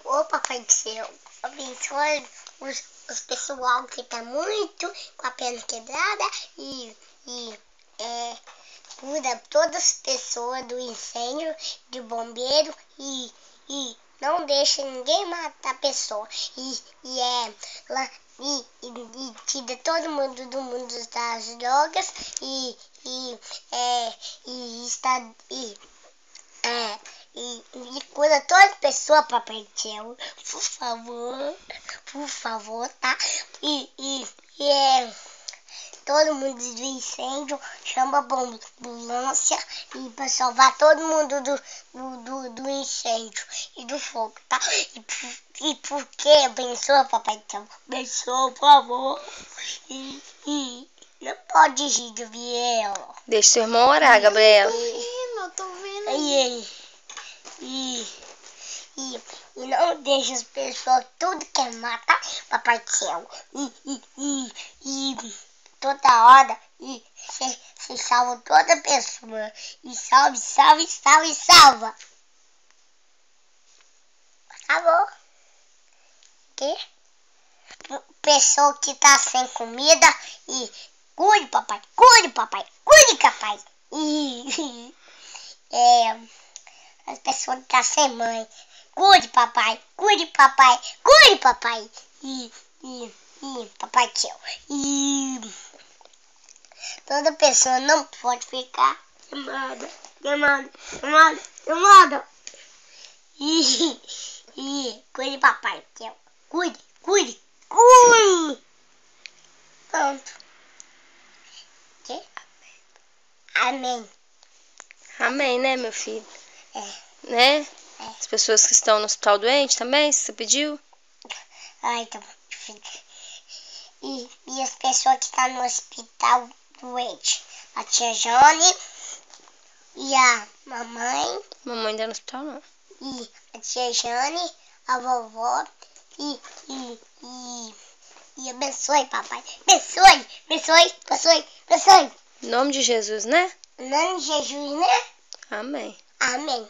Ô Papai do Céu, abençoe os pessoal que tá muito com a perna quebrada e cura todas as pessoas do incêndio, de bombeiro e não deixa ninguém matar a pessoa. E tira todo mundo do mundo das drogas e cura toda pessoa, Papai do Céu. Por favor, tá? Todo mundo do incêndio chama a ambulância e para salvar todo mundo do incêndio e do fogo, tá? E por que abençoa, Papai do Céu? Abençoa, por favor. Não pode rir, Gabriela. Deixa seu irmão orar, Gabriela. Eu tô vendo. E não deixa as pessoas tudo quer matar, Papai do Céu. Toda hora você salva toda pessoa. E salva. Acabou. Que? Pessoa que tá sem comida e cuide, papai. Cuide, papai. As pessoas que tá sem mãe. Cuide, papai. Papai do Céu. Toda pessoa não pode ficar demanda. Cuide, papai do Céu. Cuide. Pronto. Que? Amém. Amém, né, meu filho? É. Né? As pessoas que estão no hospital doente também, você pediu? Então. E as pessoas que estão no hospital doente. A tia Jane e a mamãe. Mamãe ainda no hospital, não. E a tia Jane, a vovó e abençoe, papai. Abençoe. Em nome de Jesus, né? Em nome de Jesus, né? Amém. Amém.